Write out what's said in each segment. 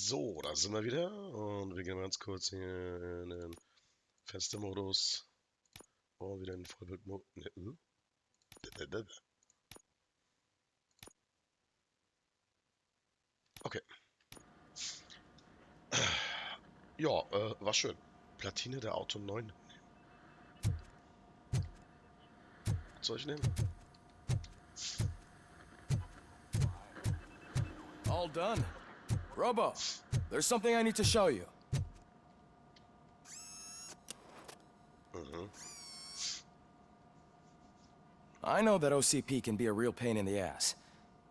So, da sind wir wieder und wir gehen ganz kurz hier in den Fenstermodus und wieder in den Vollbildmodus. Okay. Ja, war schön. Platine der Auto 9. Was soll ich nehmen? All done. Robo, there's something I need to show you. Mhm. I know that OCP can be a real pain in the ass,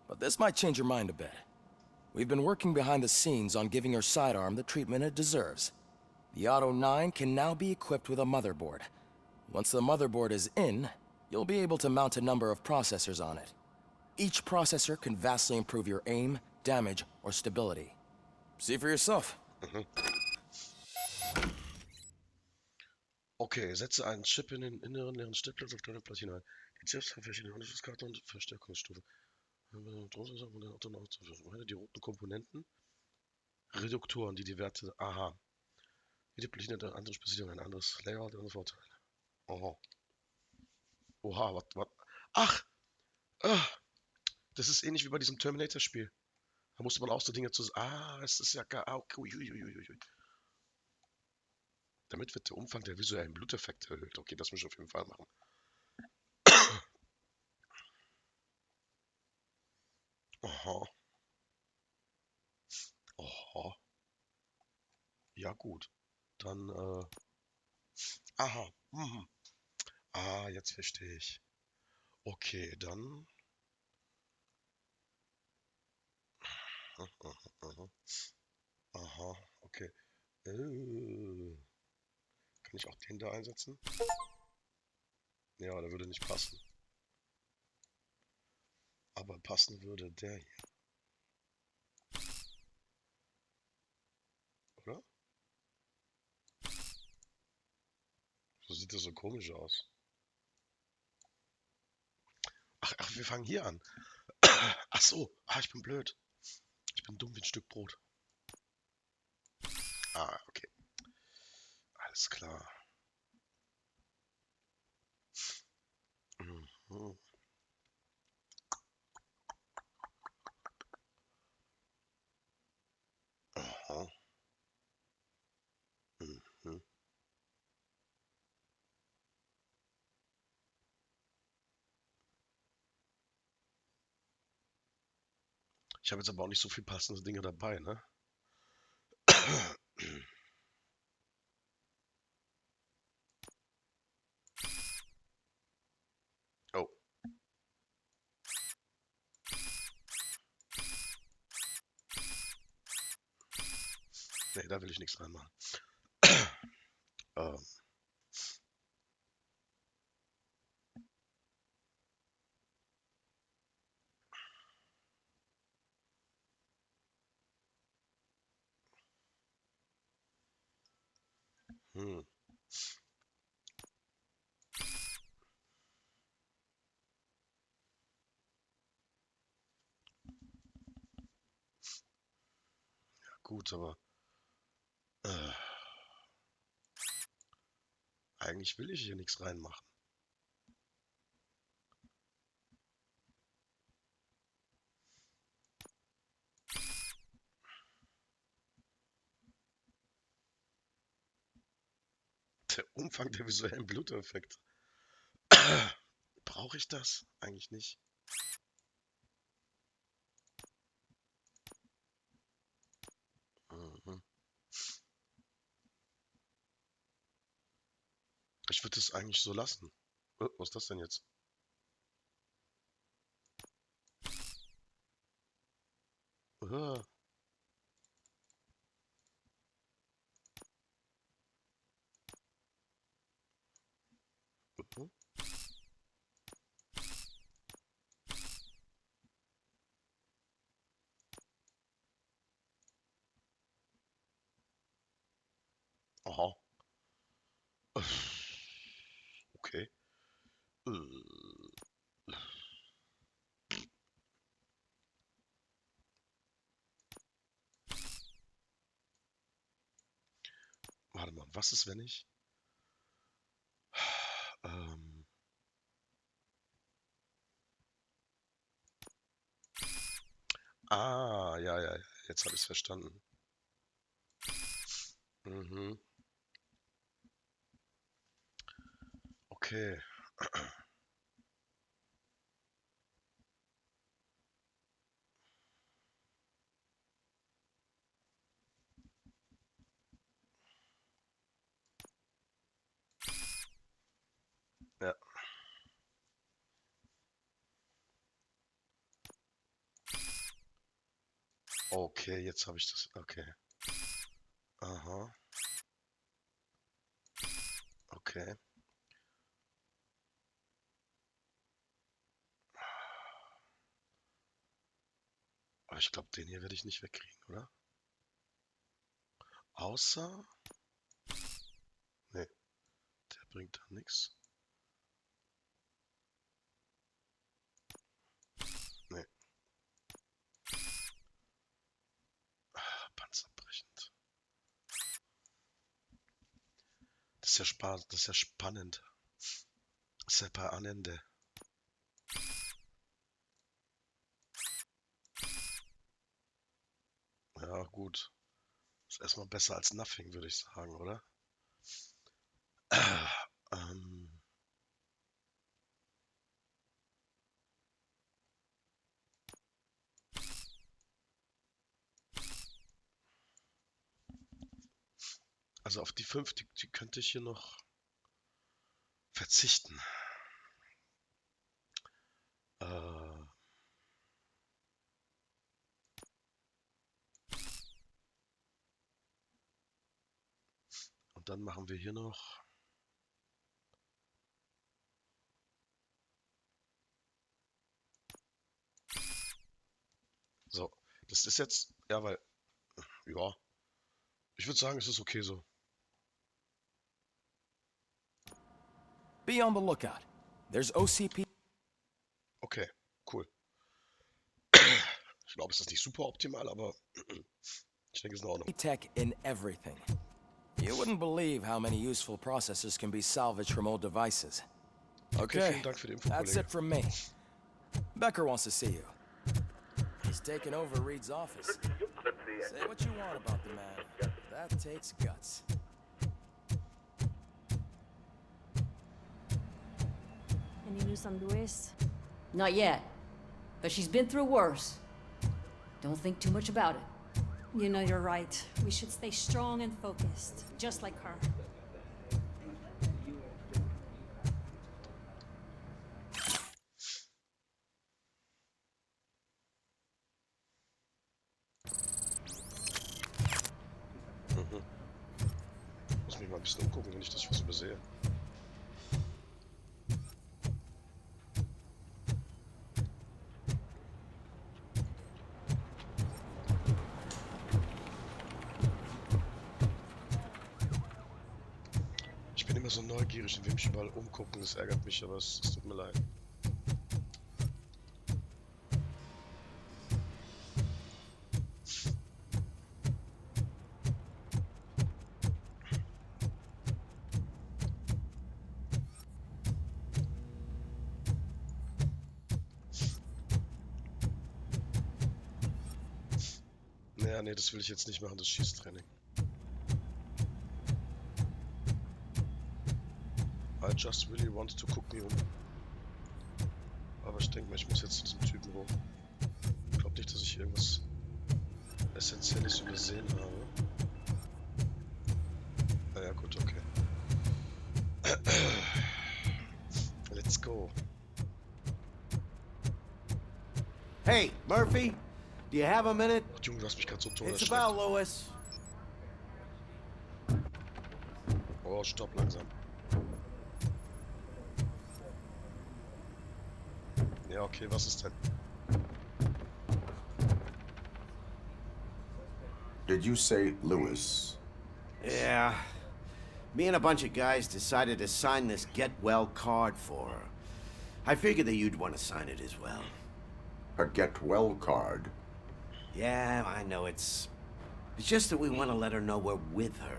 but this might change your mind a bit. We've been working behind the scenes on giving your sidearm the treatment it deserves. The Auto 9 can now be equipped with a motherboard. Once the motherboard is in, you'll be able to mount a number of processors on it. Each processor can vastly improve your aim, damage, or stability. See for yourself. Mhm. Okay, setze einen Chip in den inneren leeren Stecklitz auf deine Platine ein. Die Chips haben verschiedene Anschlusskarten und Verstärkungsstufen. Die roten Komponenten, Reduktoren, die Werte. Aha. Jede Platine hat eine andere Spezifikation, ein anderes Layout und Vorteil. Oha. Oha, was? Ach! Ah, das ist ähnlich wie bei diesem Terminator-Spiel. Da musste man auch so Dinge zu. Ah, es ist ja gar. Okay. Uiuiuiui. Damit wird der Umfang der visuellen Bluteffekte erhöht. Okay, das muss ich auf jeden Fall machen. Aha. Aha. Ja, gut. Dann, aha. Mhm. Ah, jetzt verstehe ich. Okay, dann. Aha, aha. Aha, okay. Kann ich auch den da einsetzen? Ja, der würde nicht passen. Aber passen würde der hier, oder? So sieht das so komisch aus. Ach, wir fangen hier an. Ach so. Ah, ich bin blöd. Ich bin dumm wie ein Stück Brot. Ah, okay. Alles klar. Mhm. Aha. Mhm. Ich habe jetzt aber auch nicht so viel passende Dinge dabei, ne? Oh. Nee, da will ich nichts reinmachen. ähm. Hm. Gut, aber äh, eigentlich will ich hier nichts reinmachen. Der Umfang der visuellen Bluteffekte. Brauche ich das? Eigentlich nicht. Mhm. Ich würde es eigentlich so lassen. Was ist das denn jetzt? Uh, uh, aha. Okay. Warte mal, was ist, wenn ich... Ähm, ja, ja, ja, jetzt habe ich es verstanden. Mhm, okay. Ja, okay, jetzt habe ich das. Okay. Aha, okay. Aber ich glaube, den hier werde ich nicht wegkriegen, oder? Außer... Nee, der bringt da nichts. Nee, panzerbrechend. Das ist ja Spaß, das ist ja spannend. Das ist ja bei Anende. Ja, gut. Ist erstmal besser als nothing, würde ich sagen, oder? Ähm, also auf die 5, die könnte ich hier noch verzichten. Äh, und dann machen wir hier noch... So, das ist jetzt... Ja, weil... Ja, ich würde sagen, es ist okay so. Be on the lookout. There's OCP Okay, cool. Ich glaube, es ist nicht super optimal, aber ich denke, es ist in Ordnung. tech in everything. You wouldn't believe how many useful processors can be salvaged from old devices. Okay, Okay, vielen Dank für die Info, that's Kollege. it from me. Becker wants to see you. He's taken over Reed's office. Say what you want about the man. That takes guts. Any news on Luis? Not yet. But she's been through worse. Don't think too much about it. You know you're right. We should stay strong and focused, just like her. Mhm. Muss mich mal ein bisschen umgucken, wenn ich das was übersehe. Ich bin immer so neugierig und will mich überall umgucken. Das ärgert mich, aber es tut mir leid. Naja, nee, das will ich jetzt nicht machen, das Schießtraining. I just really want to cook me um. Aber ich denke mal, ich muss jetzt zu diesem Typen hoch. Ich glaube nicht, dass ich irgendwas Essentielles übersehen habe. Naja, gut, okay. Let's go. Hey, Murphy, do you have a minute? Ach, Junge, du hast mich gerade so tot It's erschreckt. about Louis. Oh, stopp langsam. Ja, okay, was ist denn? Did you say Lewis? Yeah. Me and a bunch of guys decided to sign this get well card for her. I figured that you'd want to sign it as well. A get well card? Yeah, I know it's just that we want to let her know we're with her.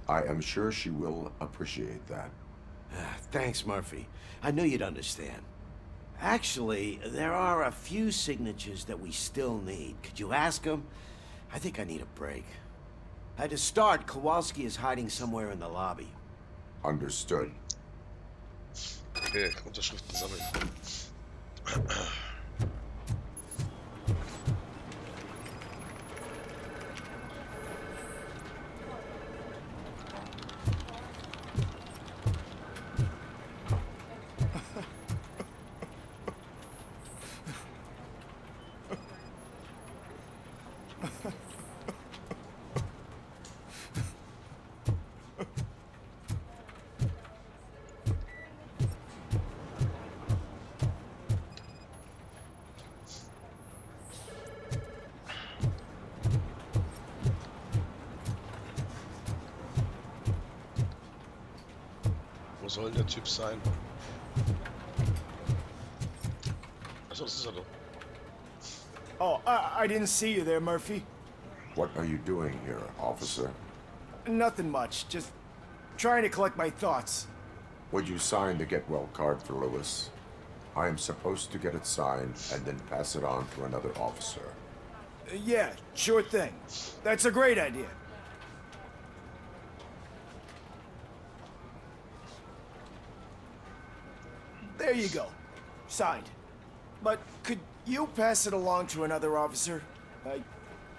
I am sure she will appreciate that. Thanks, Murphy. I knew you'd understand. Actually, there are a few signatures that we still need. Could you ask them? I think I need a break. To start, Kowalski is hiding somewhere in the lobby. Understood. Okay, Unterschriften sammeln. Wo soll denn der Typ sein? Achso, das ist er doch. Oh, I didn't see you there, Murphy. What are you doing here, officer? Nothing much, just trying to collect my thoughts. Would you sign the get well card for Lewis? I am supposed to get it signed and then pass it on to another officer. Yeah, sure thing. That's a great idea. There you go. Signed. But could you pass it along to another officer?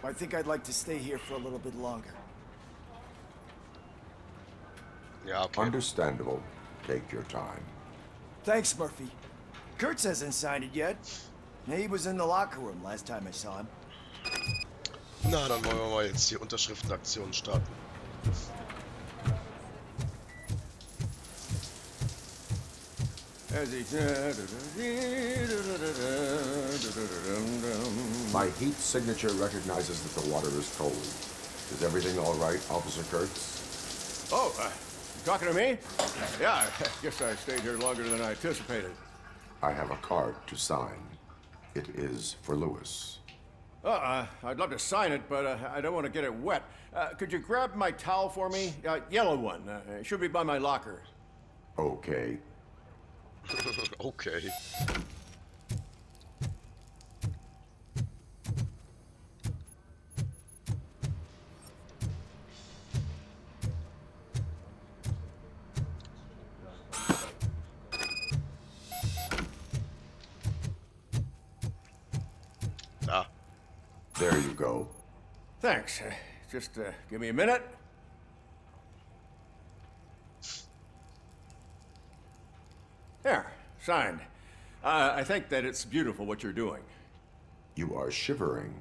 I think I'd like to stay here for a little bit longer. Ja, okay. Understandable. Take your time. Thanks, Murphy. Kurtz hasn't signed it yet. He was in the locker room last time I saw him. Na, dann wollen wir mal jetzt die Unterschriftenaktion starten. My heat signature recognizes that the water is cold. Is everything all right, Officer Kurtz? Oh, you talking to me? Yeah, I guess I stayed here longer than I anticipated. I have a card to sign. It is for Lewis. I'd love to sign it, but I don't want to get it wet. Could you grab my towel for me? Yellow one. It should be by my locker. Okay. Okay. Da. There you go. Thanks. Just give me a minute. There, signed. I think that it's beautiful what you're doing. You are shivering.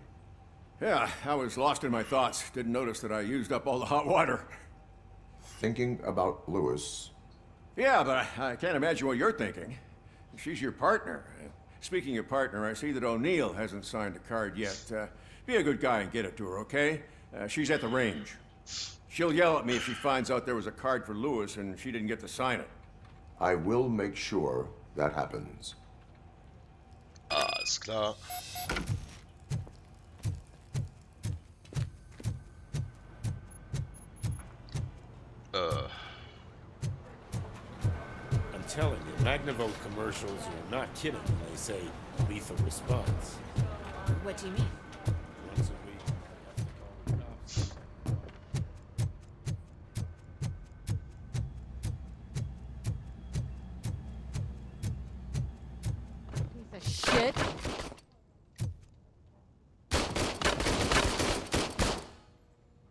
Yeah, I was lost in my thoughts. Didn't notice that I used up all the hot water. Thinking about Lewis. Yeah, but I can't imagine what you're thinking. She's your partner. Speaking of partner, I see that O'Neill hasn't signed a card yet. Be a good guy and get it to her, okay? She's at the range. She'll yell at me if she finds out there was a card for Lewis and she didn't get to sign it. I will make sure that happens. Alles klar. I'm telling you, Magnavolt commercials are not kidding when they say lethal response. What do you mean? Once a week, I have to call the cops. Piece of shit.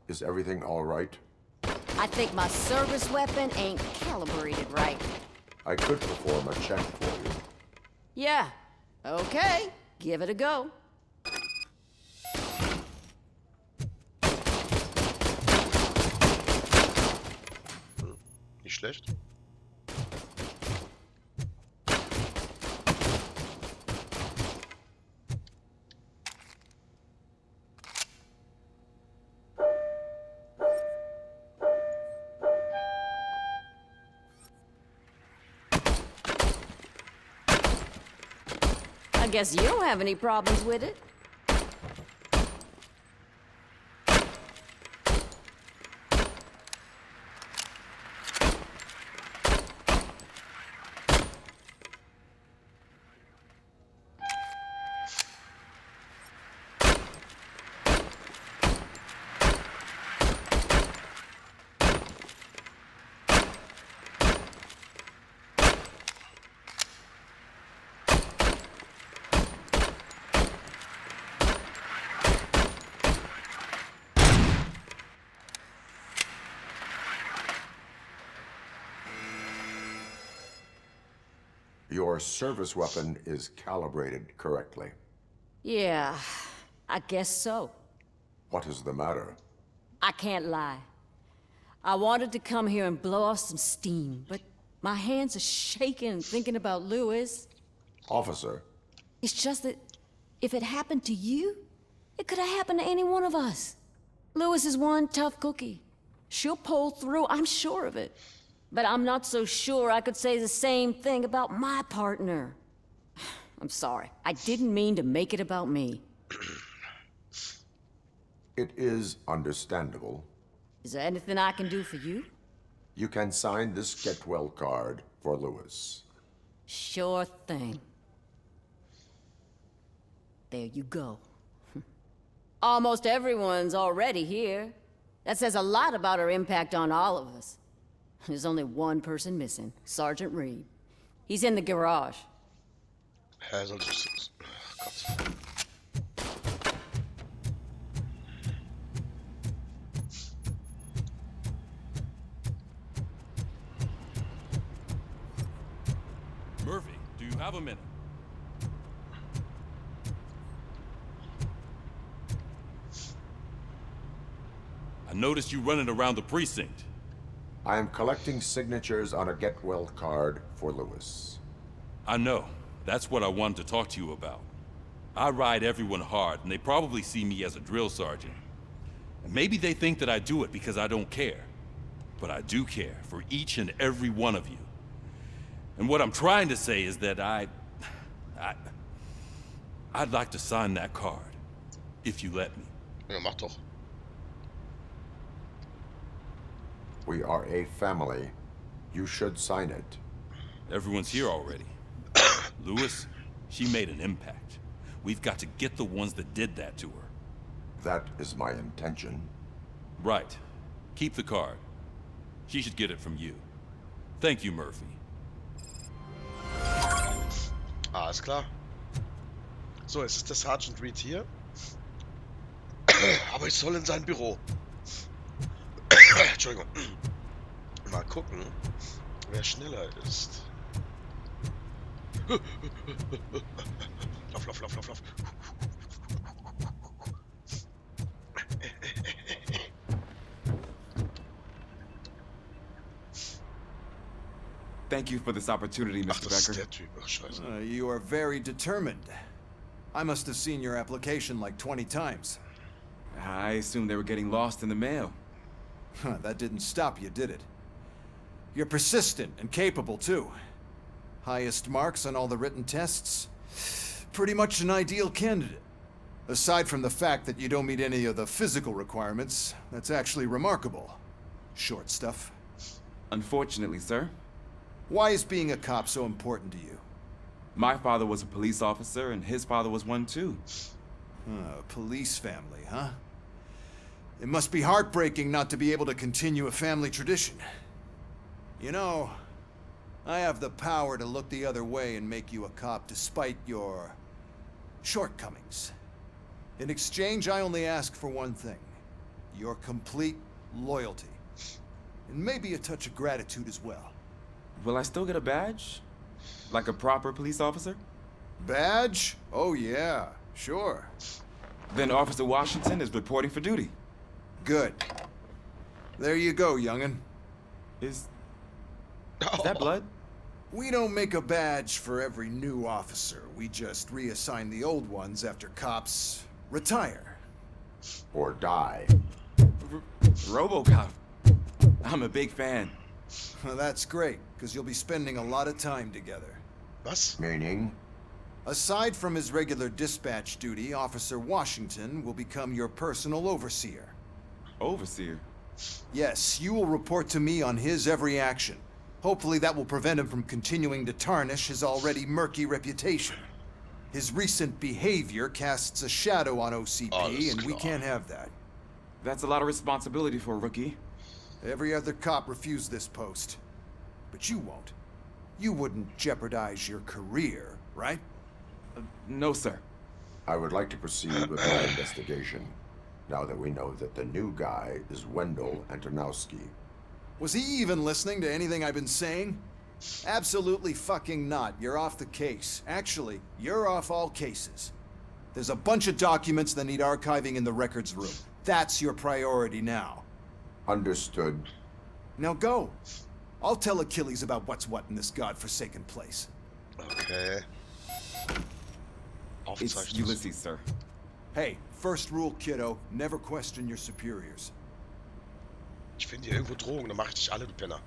Is everything all right? I think my service weapon ain't calibrated right. I could perform a check for you. Yeah, okay. Give it a go. Nicht schlecht. I guess you don't have any problems with it. Your service weapon is calibrated correctly. Yeah, I guess so. What is the matter? I can't lie. I wanted to come here and blow off some steam, but my hands are shaking thinking about Lewis. Officer, It's just that if it happened to you, it could have happened to any one of us. Lewis is one tough cookie. She'll pull through, I'm sure of it. But I'm not so sure I could say the same thing about my partner. I'm sorry. I didn't mean to make it about me. it is understandable. Is there anything I can do for you? You can sign this get well card for Lewis. Sure thing. There you go. Almost everyone's already here. That says a lot about her impact on all of us. There's only one person missing, Sergeant Reed. He's in the garage. Hä, soll ich... Gott. Murphy, do you have a minute? I noticed you running around the precinct. I am collecting signatures on a get well card for Lewis. I know. That's what I wanted to talk to you about. I ride everyone hard, and they probably see me as a drill sergeant. And maybe they think that I do it because I don't care. But I do care for each and every one of you. And what I'm trying to say is that I'd like to sign that card, if you let me. Ja, mach doch. We are a family. You should sign it. Everyone's here already. Lewis, she made an impact. We've got to get the ones that did that to her. That is my intention. Right. Keep the card. She should get it from you. Thank you, Murphy. Alles klar. So, jetzt ist der Sergeant Reed hier. Aber ich soll in sein Büro. Entschuldigung. Mal gucken, wer schneller ist. Lauf, lauf, lauf, lauf, lauf. Thank you for this opportunity, Ach, Mr. das ist Becker. der Typ. Ach, scheiße. You are very determined. I must have seen your application like 20 times. I assumed they were getting lost in the mail. Huh, that didn't stop you, did it? You're persistent and capable, too. Highest marks on all the written tests. Pretty much an ideal candidate. Aside from the fact that you don't meet any of the physical requirements, that's actually remarkable. Short stuff. Unfortunately, sir, Why is being a cop so important to you? my father was a police officer and his father was one too. Police family, huh? It must be heartbreaking not to be able to continue a family tradition. You know, I have the power to look the other way and make you a cop despite your shortcomings. In exchange, I only ask for one thing. Your complete loyalty. And maybe a touch of gratitude as well. Will I still get a badge? Like a proper police officer? Badge? Oh yeah, sure. Then Officer Washington is reporting for duty. Good. There you go, young'un. Is that blood? We don't make a badge for every new officer. We just reassign the old ones after cops retire. Or die. RoboCop. I'm a big fan. Well, that's great, because you'll be spending a lot of time together. Was? Meaning? Aside from his regular dispatch duty, Officer Washington will become your personal overseer. Overseer. Yes, you will report to me on his every action. Hopefully that will prevent him from continuing to tarnish his already murky reputation. His recent behavior casts a shadow on OCP, and we can't have that. That's a lot of responsibility for a rookie. Every other cop refused this post. But you won't. You wouldn't jeopardize your career, right? No, sir. I would like to proceed with my investigation, now that we know that the new guy is Wendell Antonowski. Was he even listening to anything I've been saying? Absolutely fucking not. You're off the case. Actually, you're off all cases. There's a bunch of documents that need archiving in the records room. That's your priority now. Understood. Now go. I'll tell Achilles about what's what in this godforsaken place. Okay. It's Aufgezeichnet. Ulysses, sir. Hey, first rule, kiddo, never question your superiors. Ich finde hier irgendwo Drogen, dann mach ich dich alle, du Penner.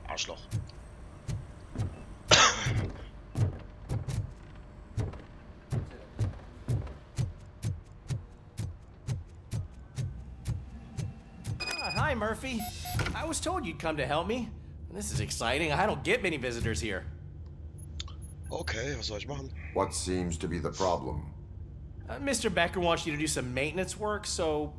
Arschloch. Hi, Murphy. I was told you'd come to help me. This is exciting. I don't get many visitors here. Okay, was soll ich machen? What seems to be the problem? Mr. Becker wants you to do some maintenance work, so